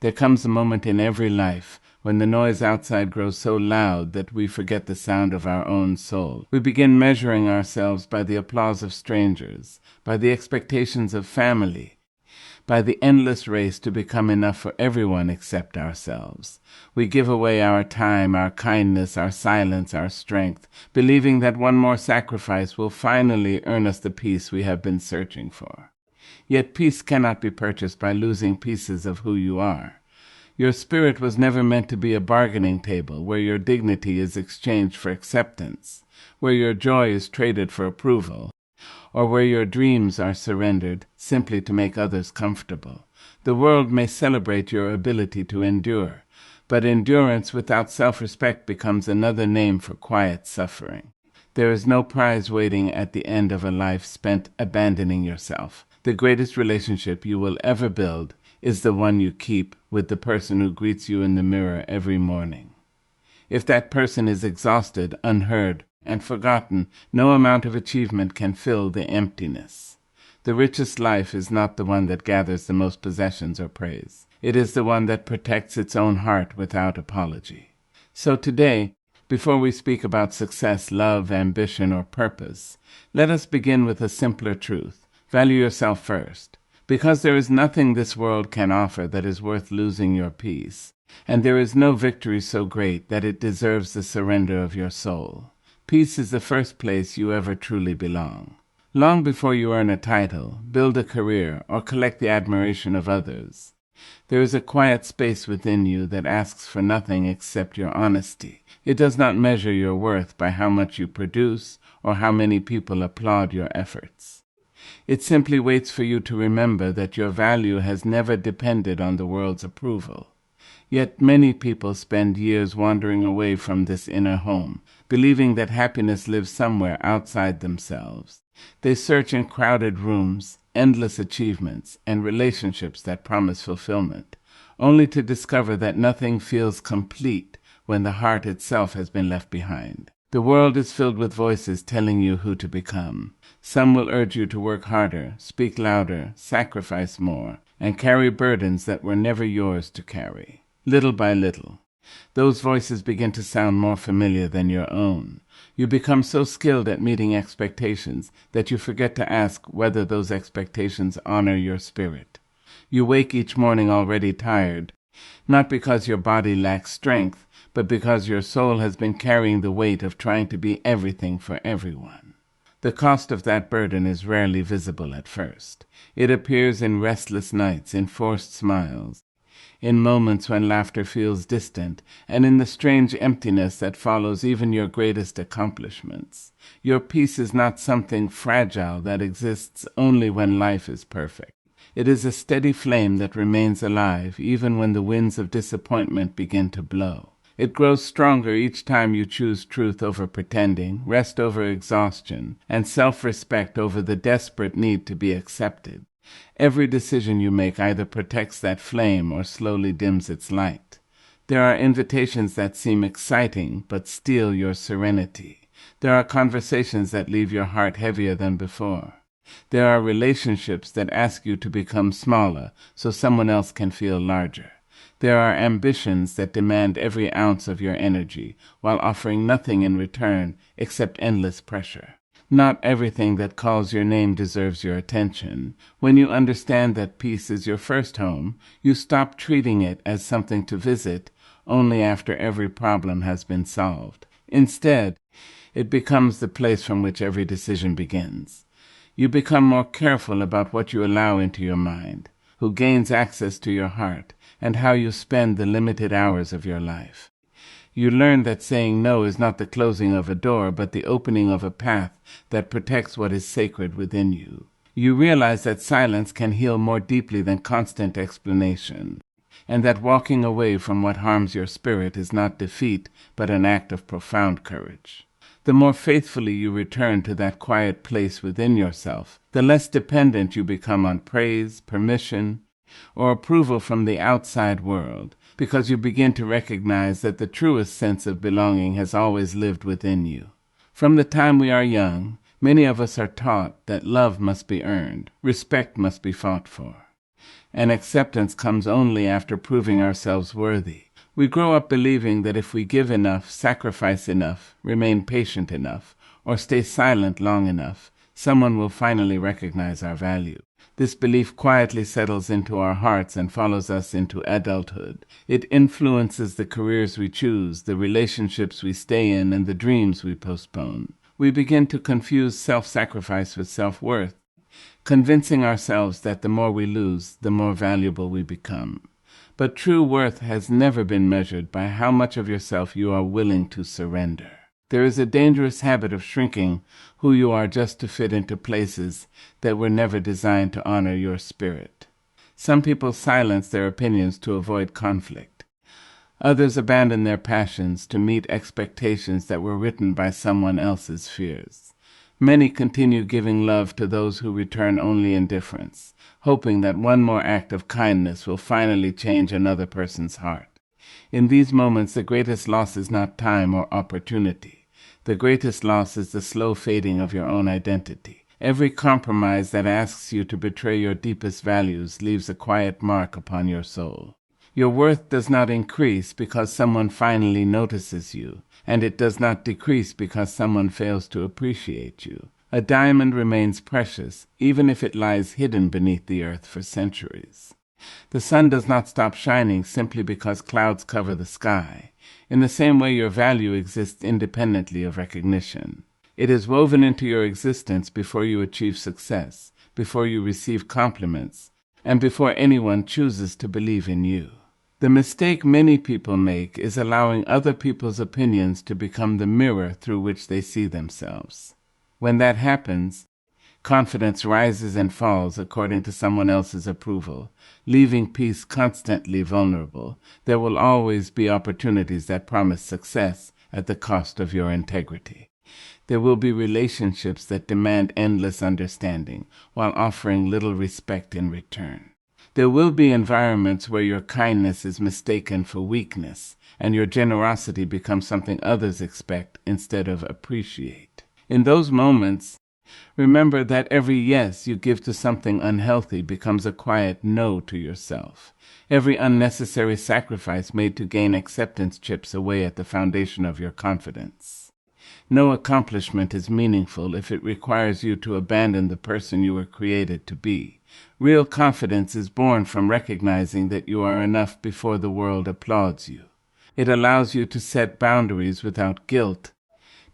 There comes a moment in every life when the noise outside grows so loud that we forget the sound of our own soul. We begin measuring ourselves by the applause of strangers, by the expectations of family, by the endless race to become enough for everyone except ourselves. We give away our time, our kindness, our silence, our strength, believing that one more sacrifice will finally earn us the peace we have been searching for. Yet peace cannot be purchased by losing pieces of who you are. Your spirit was never meant to be a bargaining table where your dignity is exchanged for acceptance, where your joy is traded for approval, or where your dreams are surrendered simply to make others comfortable. The world may celebrate your ability to endure, but endurance without self-respect becomes another name for quiet suffering. There is no prize waiting at the end of a life spent abandoning yourself. The greatest relationship you will ever build is the one you keep with the person who greets you in the mirror every morning. If that person is exhausted, unheard, and forgotten, no amount of achievement can fill the emptiness. The richest life is not the one that gathers the most possessions or praise. It is the one that protects its own heart without apology. So today, before we speak about success, love, ambition, or purpose, let us begin with a simpler truth. Value yourself first. Because there is nothing this world can offer that is worth losing your peace, and there is no victory so great that it deserves the surrender of your soul. Peace is the first place you ever truly belong. Long before you earn a title, build a career, or collect the admiration of others, there is a quiet space within you that asks for nothing except your honesty. It does not measure your worth by how much you produce or how many people applaud your efforts. It simply waits for you to remember that your value has never depended on the world's approval. Yet many people spend years wandering away from this inner home, believing that happiness lives somewhere outside themselves. They search in crowded rooms, endless achievements, and relationships that promise fulfillment, only to discover that nothing feels complete when the heart itself has been left behind. The world is filled with voices telling you who to become. Some will urge you to work harder, speak louder, sacrifice more, and carry burdens that were never yours to carry. Little by little, those voices begin to sound more familiar than your own. You become so skilled at meeting expectations that you forget to ask whether those expectations honor your spirit. You wake each morning already tired, not because your body lacks strength, but because your soul has been carrying the weight of trying to be everything for everyone. The cost of that burden is rarely visible at first. It appears in restless nights, in forced smiles, in moments when laughter feels distant, and in the strange emptiness that follows even your greatest accomplishments. Your peace is not something fragile that exists only when life is perfect. It is a steady flame that remains alive even when the winds of disappointment begin to blow. It grows stronger each time you choose truth over pretending, rest over exhaustion, and self-respect over the desperate need to be accepted. Every decision you make either protects that flame or slowly dims its light. There are invitations that seem exciting but steal your serenity. There are conversations that leave your heart heavier than before. There are relationships that ask you to become smaller so someone else can feel larger. There are ambitions that demand every ounce of your energy, while offering nothing in return except endless pressure. Not everything that calls your name deserves your attention. When you understand that peace is your first home, you stop treating it as something to visit only after every problem has been solved. Instead, it becomes the place from which every decision begins. You become more careful about what you allow into your mind, who gains access to your heart, and how you spend the limited hours of your life. You learn that saying no is not the closing of a door, but the opening of a path that protects what is sacred within you. You realize that silence can heal more deeply than constant explanation, and that walking away from what harms your spirit is not defeat, but an act of profound courage. The more faithfully you return to that quiet place within yourself, the less dependent you become on praise, permission, or approval from the outside world, because you begin to recognize that the truest sense of belonging has always lived within you. From the time we are young, many of us are taught that love must be earned, respect must be fought for. and acceptance comes only after proving ourselves worthy. We grow up believing that if we give enough, sacrifice enough, remain patient enough, or stay silent long enough, someone will finally recognize our value. This belief quietly settles into our hearts and follows us into adulthood. It influences the careers we choose, the relationships we stay in, and the dreams we postpone. We begin to confuse self-sacrifice with self-worth, convincing ourselves that the more we lose, the more valuable we become. But true worth has never been measured by how much of yourself you are willing to surrender. There is a dangerous habit of shrinking who you are just to fit into places that were never designed to honor your spirit. Some people silence their opinions to avoid conflict. Others abandon their passions to meet expectations that were written by someone else's fears. Many continue giving love to those who return only indifference, hoping that one more act of kindness will finally change another person's heart. In these moments, the greatest loss is not time or opportunity. The greatest loss is the slow fading of your own identity. Every compromise that asks you to betray your deepest values leaves a quiet mark upon your soul. Your worth does not increase because someone finally notices you, and it does not decrease because someone fails to appreciate you. A diamond remains precious, even if it lies hidden beneath the earth for centuries. The sun does not stop shining simply because clouds cover the sky. In the same way, your value exists independently of recognition. It is woven into your existence before you achieve success, before you receive compliments, and before anyone chooses to believe in you. The mistake many people make is allowing other people's opinions to become the mirror through which they see themselves. When that happens, confidence rises and falls according to someone else's approval, leaving peace constantly vulnerable. There will always be opportunities that promise success at the cost of your integrity. There will be relationships that demand endless understanding while offering little respect in return. There will be environments where your kindness is mistaken for weakness, and your generosity becomes something others expect instead of appreciate. In those moments, remember that every yes you give to something unhealthy becomes a quiet no to yourself. Every unnecessary sacrifice made to gain acceptance chips away at the foundation of your confidence. No accomplishment is meaningful if it requires you to abandon the person you were created to be. Real confidence is born from recognizing that you are enough before the world applauds you. It allows you to set boundaries without guilt,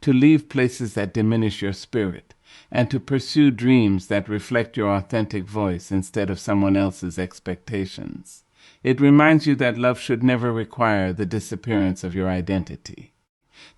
to leave places that diminish your spirit, and to pursue dreams that reflect your authentic voice instead of someone else's expectations. It reminds you that love should never require the disappearance of your identity,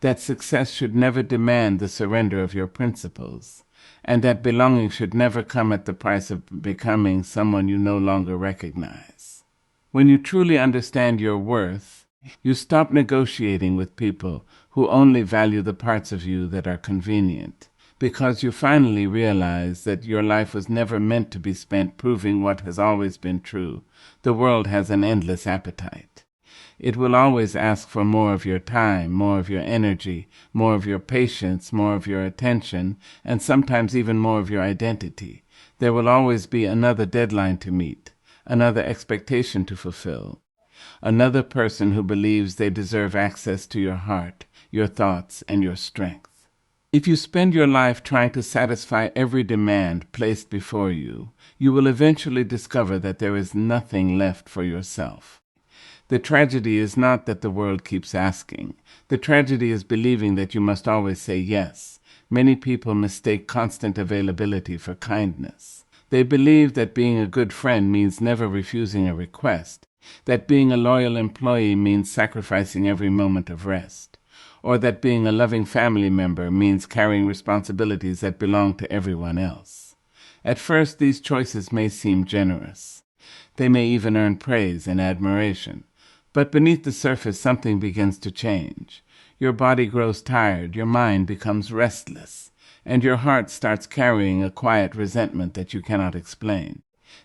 that success should never demand the surrender of your principles, and that belonging should never come at the price of becoming someone you no longer recognize. When you truly understand your worth, you stop negotiating with people who only value the parts of you that are convenient, because you finally realize that your life was never meant to be spent proving what has always been true. The world has an endless appetite. It will always ask for more of your time, more of your energy, more of your patience, more of your attention, and sometimes even more of your identity. There will always be another deadline to meet, another expectation to fulfill, another person who believes they deserve access to your heart, your thoughts, and your strength. If you spend your life trying to satisfy every demand placed before you, you will eventually discover that there is nothing left for yourself. The tragedy is not that the world keeps asking. The tragedy is believing that you must always say yes. Many people mistake constant availability for kindness. They believe that being a good friend means never refusing a request, that being a loyal employee means sacrificing every moment of rest, or that being a loving family member means carrying responsibilities that belong to everyone else. At first, these choices may seem generous. They may even earn praise and admiration. But beneath the surface, something begins to change. Your body grows tired, your mind becomes restless, and your heart starts carrying a quiet resentment that you cannot explain.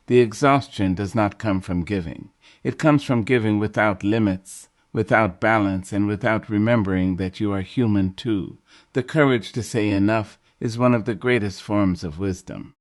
The exhaustion does not come from giving. It comes from giving without limits, without balance, and without remembering that you are human too. The courage to say enough is one of the greatest forms of wisdom.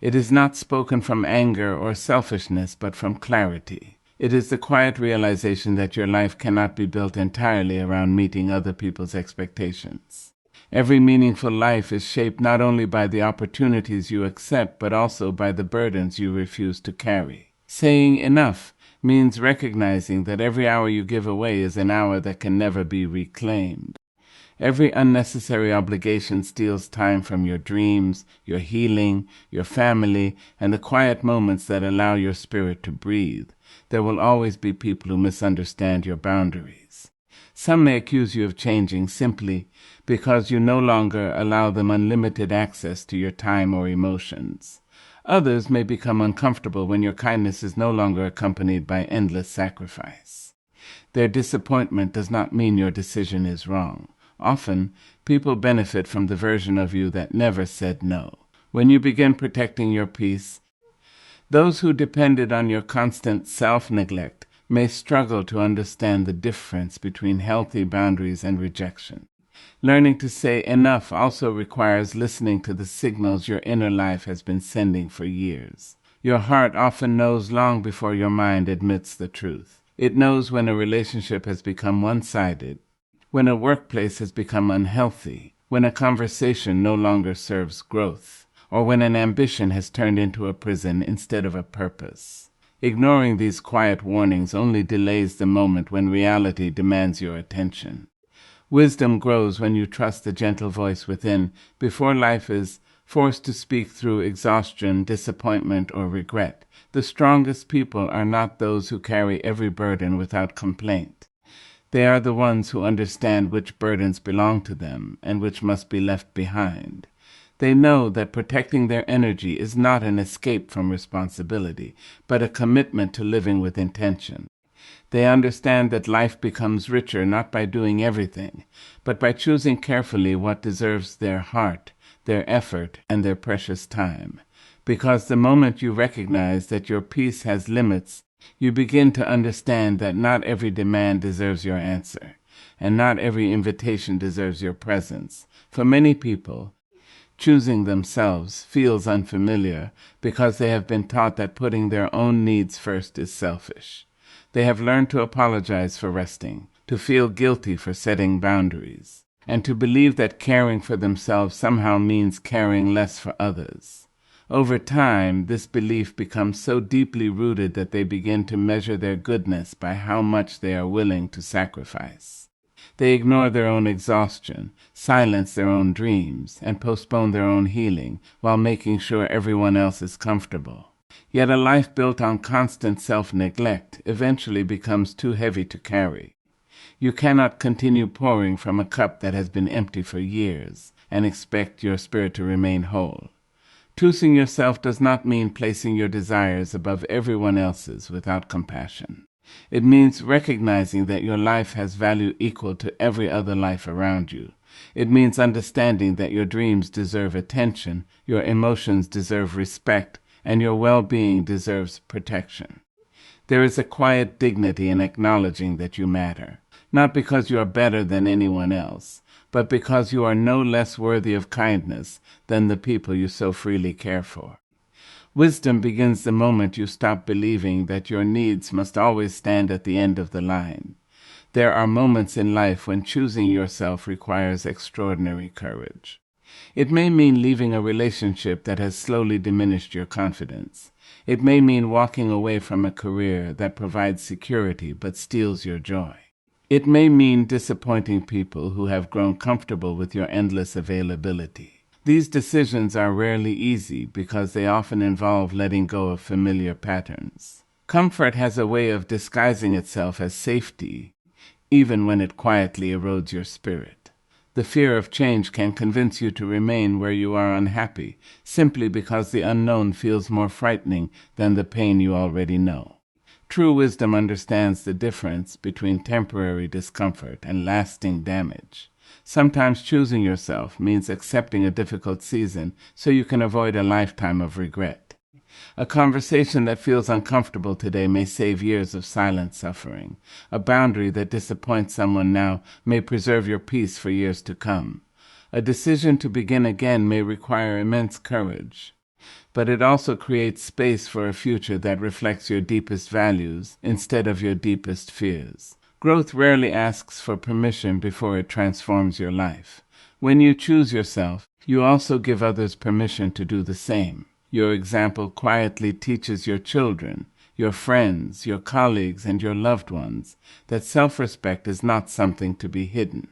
It is not spoken from anger or selfishness, but from clarity. It is the quiet realization that your life cannot be built entirely around meeting other people's expectations. Every meaningful life is shaped not only by the opportunities you accept, but also by the burdens you refuse to carry. Saying enough means recognizing that every hour you give away is an hour that can never be reclaimed. Every unnecessary obligation steals time from your dreams, your healing, your family, and the quiet moments that allow your spirit to breathe. There will always be people who misunderstand your boundaries. Some may accuse you of changing simply because you no longer allow them unlimited access to your time or emotions. Others may become uncomfortable when your kindness is no longer accompanied by endless sacrifice. Their disappointment does not mean your decision is wrong. Often, people benefit from the version of you that never said no. When you begin protecting your peace, those who depended on your constant self-neglect may struggle to understand the difference between healthy boundaries and rejection. Learning to say enough also requires listening to the signals your inner life has been sending for years. Your heart often knows long before your mind admits the truth. It knows when a relationship has become one-sided, when a workplace has become unhealthy, when a conversation no longer serves growth, or when an ambition has turned into a prison instead of a purpose. Ignoring these quiet warnings only delays the moment when reality demands your attention. Wisdom grows when you trust the gentle voice within before life is forced to speak through exhaustion, disappointment, or regret. The strongest people are not those who carry every burden without complaint. They are the ones who understand which burdens belong to them and which must be left behind. They know that protecting their energy is not an escape from responsibility, but a commitment to living with intention. They understand that life becomes richer not by doing everything, but by choosing carefully what deserves their heart, their effort, and their precious time. Because the moment you recognize that your peace has limits, you begin to understand that not every demand deserves your answer, and not every invitation deserves your presence. For many people, choosing themselves feels unfamiliar because they have been taught that putting their own needs first is selfish. They have learned to apologize for resting, to feel guilty for setting boundaries, and to believe that caring for themselves somehow means caring less for others. Over time, this belief becomes so deeply rooted that they begin to measure their goodness by how much they are willing to sacrifice. They ignore their own exhaustion, silence their own dreams, and postpone their own healing while making sure everyone else is comfortable. Yet a life built on constant self-neglect eventually becomes too heavy to carry. You cannot continue pouring from a cup that has been empty for years and expect your spirit to remain whole. Choosing yourself does not mean placing your desires above everyone else's without compassion. It means recognizing that your life has value equal to every other life around you. It means understanding that your dreams deserve attention, your emotions deserve respect, and your well-being deserves protection. There is a quiet dignity in acknowledging that you matter, not because you are better than anyone else, but because you are no less worthy of kindness than the people you so freely care for. Wisdom begins the moment you stop believing that your needs must always stand at the end of the line. There are moments in life when choosing yourself requires extraordinary courage. It may mean leaving a relationship that has slowly diminished your confidence. It may mean walking away from a career that provides security but steals your joy. It may mean disappointing people who have grown comfortable with your endless availability. These decisions are rarely easy because they often involve letting go of familiar patterns. Comfort has a way of disguising itself as safety, even when it quietly erodes your spirit. The fear of change can convince you to remain where you are unhappy, simply because the unknown feels more frightening than the pain you already know. True wisdom understands the difference between temporary discomfort and lasting damage. Sometimes choosing yourself means accepting a difficult season so you can avoid a lifetime of regret. A conversation that feels uncomfortable today may save years of silent suffering. A boundary that disappoints someone now may preserve your peace for years to come. A decision to begin again may require immense courage. But it also creates space for a future that reflects your deepest values instead of your deepest fears. Growth rarely asks for permission before it transforms your life. When you choose yourself, you also give others permission to do the same. Your example quietly teaches your children, your friends, your colleagues, and your loved ones that self-respect is not something to be hidden.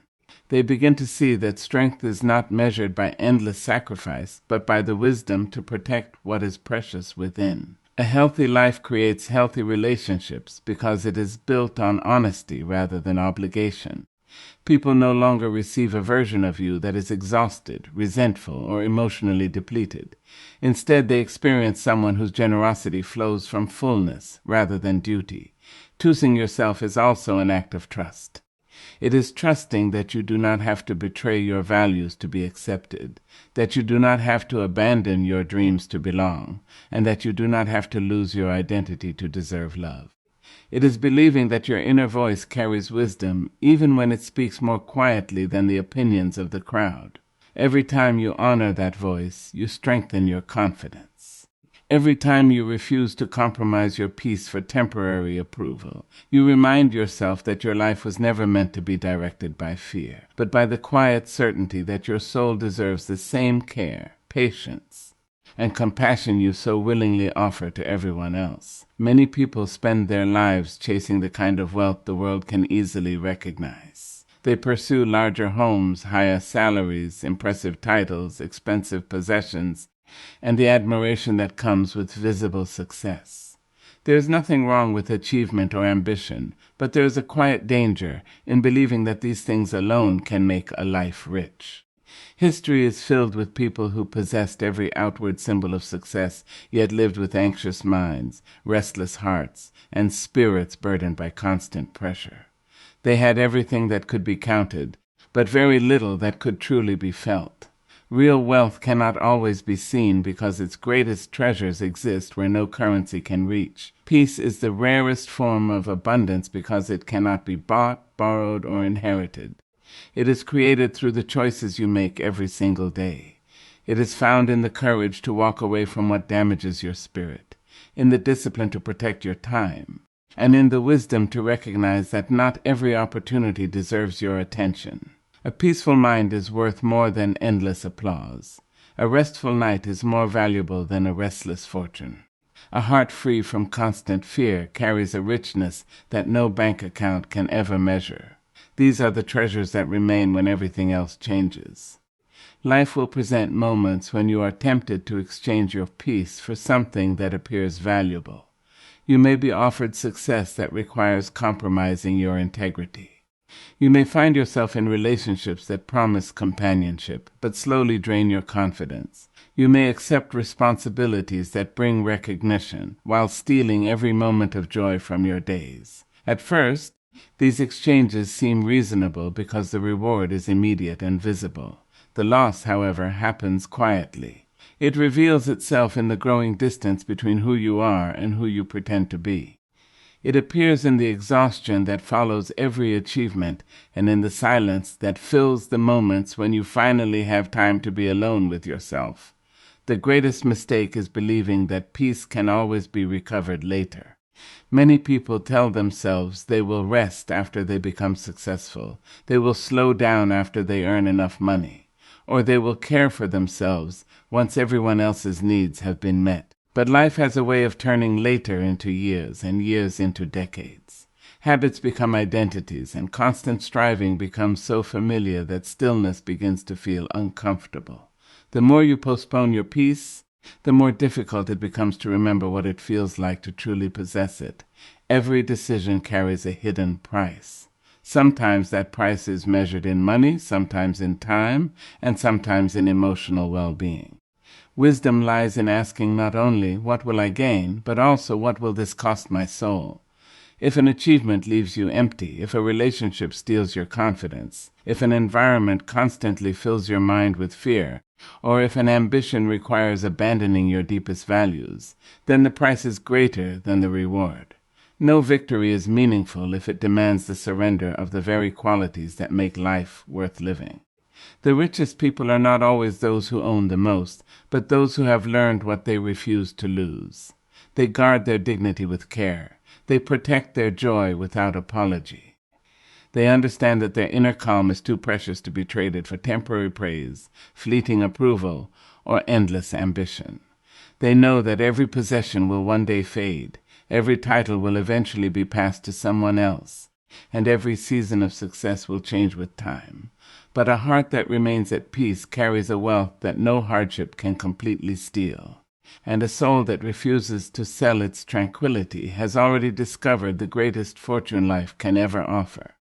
They begin to see that strength is not measured by endless sacrifice, but by the wisdom to protect what is precious within. A healthy life creates healthy relationships because it is built on honesty rather than obligation. People no longer receive a version of you that is exhausted, resentful, or emotionally depleted. Instead, they experience someone whose generosity flows from fullness rather than duty. Choosing yourself is also an act of trust. It is trusting that you do not have to betray your values to be accepted, that you do not have to abandon your dreams to belong, and that you do not have to lose your identity to deserve love. It is believing that your inner voice carries wisdom even when it speaks more quietly than the opinions of the crowd. Every time you honor that voice, you strengthen your confidence. Every time you refuse to compromise your peace for temporary approval, you remind yourself that your life was never meant to be directed by fear, but by the quiet certainty that your soul deserves the same care, patience, and compassion you so willingly offer to everyone else. Many people spend their lives chasing the kind of wealth the world can easily recognize. They pursue larger homes, higher salaries, impressive titles, expensive possessions, and the admiration that comes with visible success. There is nothing wrong with achievement or ambition, but there is a quiet danger in believing that these things alone can make a life rich. History is filled with people who possessed every outward symbol of success, yet lived with anxious minds, restless hearts, and spirits burdened by constant pressure. They had everything that could be counted, but very little that could truly be felt. Real wealth cannot always be seen because its greatest treasures exist where no currency can reach. Peace is the rarest form of abundance because it cannot be bought, borrowed, or inherited. It is created through the choices you make every single day. It is found in the courage to walk away from what damages your spirit, in the discipline to protect your time, and in the wisdom to recognize that not every opportunity deserves your attention. A peaceful mind is worth more than endless applause. A restful night is more valuable than a restless fortune. A heart free from constant fear carries a richness that no bank account can ever measure. These are the treasures that remain when everything else changes. Life will present moments when you are tempted to exchange your peace for something that appears valuable. You may be offered success that requires compromising your integrity. You may find yourself in relationships that promise companionship, but slowly drain your confidence. You may accept responsibilities that bring recognition, while stealing every moment of joy from your days. At first, these exchanges seem reasonable because the reward is immediate and visible. The loss, however, happens quietly. It reveals itself in the growing distance between who you are and who you pretend to be. It appears in the exhaustion that follows every achievement and in the silence that fills the moments when you finally have time to be alone with yourself. The greatest mistake is believing that peace can always be recovered later. Many people tell themselves they will rest after they become successful, they will slow down after they earn enough money, or they will care for themselves once everyone else's needs have been met. But life has a way of turning later into years and years into decades. Habits become identities, and constant striving becomes so familiar that stillness begins to feel uncomfortable. The more you postpone your peace, the more difficult it becomes to remember what it feels like to truly possess it. Every decision carries a hidden price. Sometimes that price is measured in money, sometimes in time, and sometimes in emotional well-being. Wisdom lies in asking not only, what will I gain, but also, what will this cost my soul? If an achievement leaves you empty, if a relationship steals your confidence, if an environment constantly fills your mind with fear, or if an ambition requires abandoning your deepest values, then the price is greater than the reward. No victory is meaningful if it demands the surrender of the very qualities that make life worth living. The richest people are not always those who own the most, but those who have learned what they refuse to lose. They guard their dignity with care. They protect their joy without apology. They understand that their inner calm is too precious to be traded for temporary praise, fleeting approval, or endless ambition. They know that every possession will one day fade, every title will eventually be passed to someone else, and every season of success will change with time. But a heart that remains at peace carries a wealth that no hardship can completely steal. And a soul that refuses to sell its tranquility has already discovered the greatest fortune life can ever offer.